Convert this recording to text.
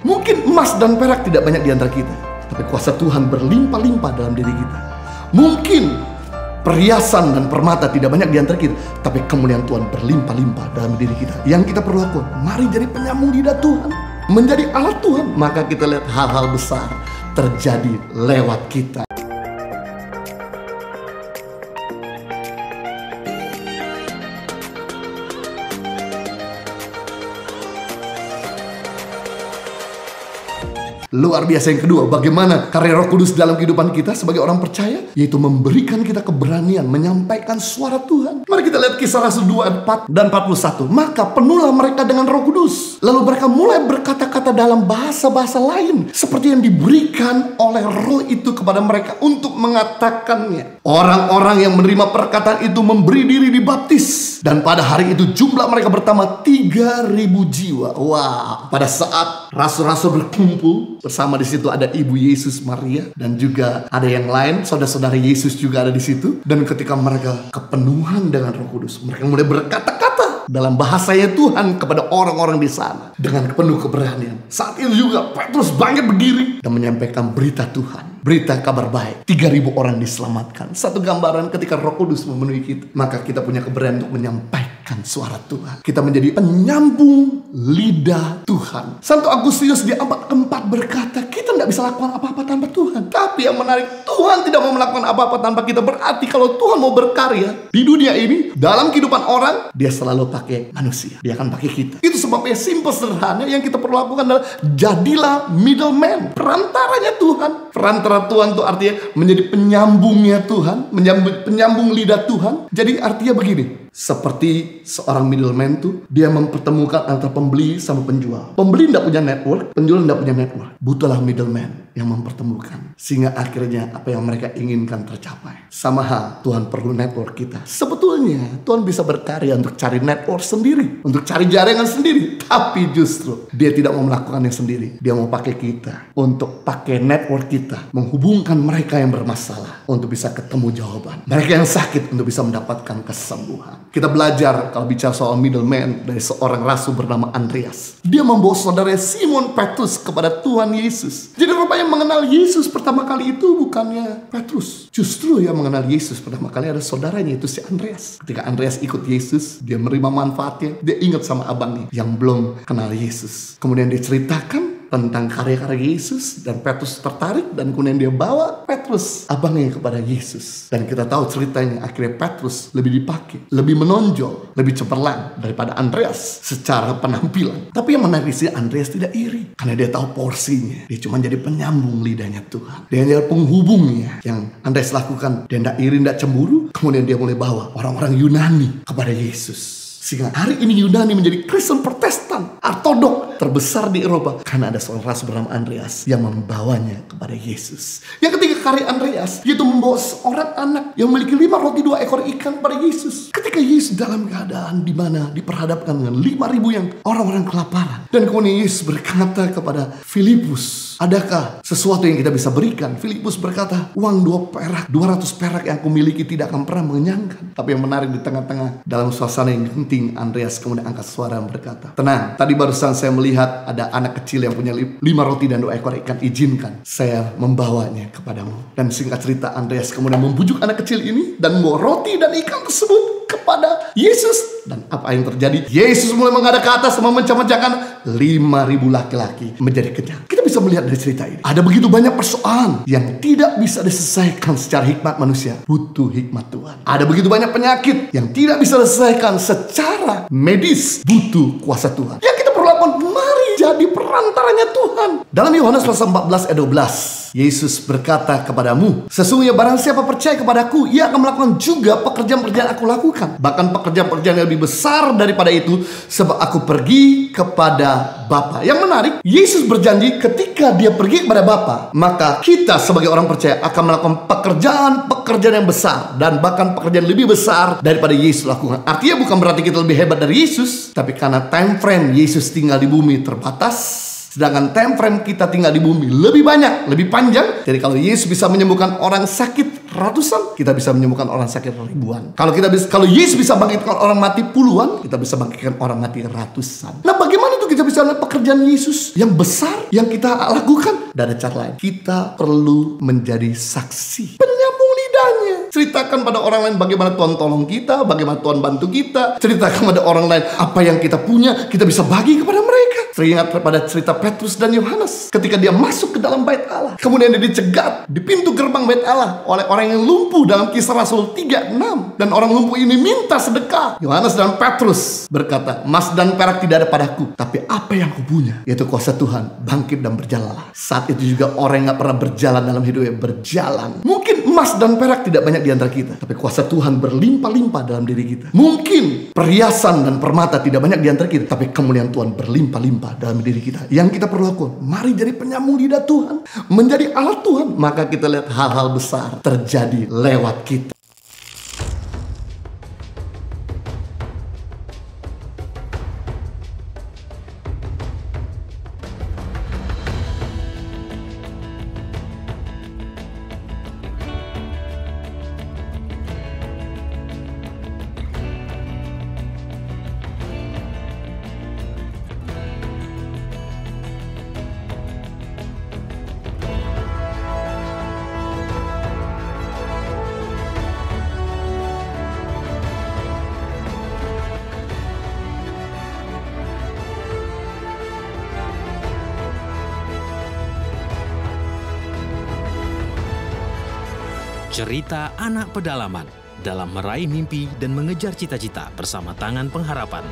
Mungkin emas dan perak tidak banyak di antara kita, tapi kuasa Tuhan berlimpah-limpah dalam diri kita. Mungkin perhiasan dan permata tidak banyak di antara kita, tapi kemuliaan Tuhan berlimpah-limpah dalam diri kita. Yang kita perlu lakukan, mari jadi penyambung lidah Tuhan, menjadi alat Tuhan. Maka kita lihat hal-hal besar terjadi lewat kita. Luar biasa yang kedua, bagaimana karya Roh Kudus dalam kehidupan kita sebagai orang percaya, yaitu memberikan kita keberanian menyampaikan suara Tuhan. Mari kita lihat Kisah Rasul 2, 4 dan 41. Maka penuhlah mereka dengan Roh Kudus, lalu mereka mulai berkata-kata dalam bahasa-bahasa lain seperti yang diberikan oleh Roh itu kepada mereka untuk mengatakannya. Orang-orang yang menerima perkataan itu memberi diri dibaptis, dan pada hari itu jumlah mereka bertambah 3.000 jiwa. Wah, pada saat rasul-rasul berkumpul bersama, di situ ada Ibu Yesus Maria dan juga ada yang lain, saudara-saudara Yesus juga ada di situ. Dan ketika mereka kepenuhan dengan Roh Kudus, mereka mulai berkata-kata dalam bahasanya Tuhan kepada orang-orang di sana dengan penuh keberanian. Saat itu juga Petrus bangkit berdiri dan menyampaikan berita Tuhan, berita kabar baik. 3.000 orang diselamatkan. Satu gambaran ketika Roh Kudus memenuhi kita, maka kita punya keberanian untuk menyampaikan suara Tuhan. Kita menjadi penyambung lidah Tuhan. Santo Agustinus di abad keempat berkata, kita tidak bisa lakukan apa-apa tanpa Tuhan. Tapi yang menarik, Tuhan tidak mau melakukan apa-apa tanpa kita. Berarti kalau Tuhan mau berkarya di dunia ini, dalam kehidupan orang, dia selalu pakai manusia. Dia akan pakai kita. Itu sebabnya simple, sederhana. Yang kita perlu lakukan adalah jadilah middleman, perantaranya Tuhan. Perantara Tuhan itu artinya menjadi penyambungnya Tuhan, penyambung lidah Tuhan. Jadi artinya begini, seperti seorang middleman tuh, dia mempertemukan antara pembeli sama penjual. Pembeli tidak punya network, penjual tidak punya network. Butuhlah middleman yang mempertemukan, sehingga akhirnya apa yang mereka inginkan tercapai. Sama hal, Tuhan perlu network kita. Sebetulnya Tuhan bisa berkarya untuk cari network sendiri, untuk cari jaringan sendiri. Tapi justru dia tidak mau melakukannya sendiri. Dia mau pakai kita untuk pakai network kita, menghubungkan mereka yang bermasalah untuk bisa ketemu jawaban, mereka yang sakit untuk bisa mendapatkan kesembuhan. Kita belajar kalau bicara soal middleman dari seorang rasul bernama Andreas. Dia membawa saudara Simon Petrus kepada Tuhan Yesus. Jadi rupanya yang mengenal Yesus pertama kali itu bukannya Petrus. Justru yang mengenal Yesus pertama kali ada saudaranya, itu si Andreas. Ketika Andreas ikut Yesus, dia menerima manfaatnya. Dia ingat sama abangnya yang belum kenal Yesus. Kemudian dia ceritakan tentang karya-karya Yesus, dan Petrus tertarik, dan kemudian dia bawa Petrus, abangnya, kepada Yesus. Dan kita tahu ceritanya, akhirnya Petrus lebih dipakai, lebih menonjol, lebih cemerlang daripada Andreas secara penampilan. Tapi yang menarik sih, Andreas tidak iri, karena dia tahu porsinya. Dia cuma jadi penyambung lidahnya Tuhan. Dia jadi penghubungnya. Yang Andreas lakukan, dia tidak iri, tidak cemburu. Kemudian dia mulai bawa orang-orang Yunani kepada Yesus. Sehingga hari ini Yunani menjadi Kristen Protestan Ortodok terbesar di Eropa, karena ada seorang rasul bernama Andreas yang membawanya kepada Yesus. Yang ketiga karya Andreas, yaitu membawa seorang anak yang memiliki 5 roti 2 ekor ikan kepada Yesus. Ketika Yesus dalam keadaan di mana diperhadapkan dengan 5.000 yang orang-orang kelaparan, dan kemudian Yesus berkata kepada Filipus, adakah sesuatu yang kita bisa berikan? Filipus berkata, uang 200 perak yang aku miliki tidak akan pernah mengenyangkan. Tapi yang menarik, di tengah-tengah dalam suasana yang penting, Andreas kemudian angkat suara dan berkata, tenang, tadi barusan saya melihat ada anak kecil yang punya 5 roti dan 2 ekor ikan. Izinkan saya membawanya kepadamu. Dan singkat cerita, Andreas kemudian membujuk anak kecil ini dan membawa roti dan ikan tersebut kepada Yesus. Dan apa yang terjadi? Yesus mulai menghadap ke atas, memecah-mecahkan 5.000 laki-laki menjadi kenyang. Kita bisa melihat dari cerita ini, ada begitu banyak persoalan yang tidak bisa diselesaikan secara hikmat manusia. Butuh hikmat Tuhan. Ada begitu banyak penyakit yang tidak bisa diselesaikan secara medis. Butuh kuasa Tuhan. Yang kita perlu lakukan, mari jadi perantaranya Tuhan. Dalam Yohanes pasal 14 ayat 12, Yesus berkata kepadamu, sesungguhnya barang siapa percaya kepadaku, ia akan melakukan juga pekerjaan-pekerjaan aku lakukan. Bahkan pekerjaan-pekerjaan yang lebih besar daripada itu, sebab aku pergi kepada Bapa. Yang menarik, Yesus berjanji ketika dia pergi kepada Bapa, maka kita sebagai orang percaya akan melakukan pekerjaan-pekerjaan yang besar, dan bahkan pekerjaan lebih besar daripada Yesus lakukan. Artinya bukan berarti kita lebih hebat dari Yesus, tapi karena time frame Yesus tinggal di bumi terbatas, sedangkan time frame kita tinggal di bumi lebih banyak, lebih panjang. Jadi kalau Yesus bisa menyembuhkan orang sakit ratusan, kita bisa menyembuhkan orang sakit ribuan. Kalau Yesus bisa bangkitkan orang mati puluhan, kita bisa bangkitkan orang mati ratusan. Nah, bagaimana untuk kita bisa lihat pekerjaan Yesus yang besar yang kita lakukan, tidak ada cara lain. Kita perlu menjadi saksi, penyambung lidahnya. Ceritakan pada orang lain bagaimana Tuhan tolong kita, bagaimana Tuhan bantu kita. Ceritakan pada orang lain apa yang kita punya, kita bisa bagi kepada mereka. Teringat pada cerita Petrus dan Yohanes ketika dia masuk ke dalam bait Allah, kemudian dia dicegat di pintu gerbang bait Allah oleh orang yang lumpuh dalam Kisah Rasul 3:6. Dan orang lumpuh ini minta sedekah. Yohanes dan Petrus berkata, emas dan perak tidak ada padaku, tapi apa yang aku punya, yaitu kuasa Tuhan, bangkit dan berjalanlah. Saat itu juga orang yang gak pernah berjalan dalam hidupnya berjalan. Mungkin emas dan perak tidak banyak di antara kita, tapi kuasa Tuhan berlimpah-limpah dalam diri kita. Mungkin perhiasan dan permata tidak banyak di antara kita, tapi kemuliaan Tuhan berlimpah-limpah dalam diri kita. Yang kita perlu lakukan, mari jadi penyambung lidah Tuhan, menjadi alat Tuhan. Maka kita lihat hal-hal besar terjadi lewat kita. Cerita anak pedalaman dalam meraih mimpi dan mengejar cita-cita bersama Tangan Pengharapan.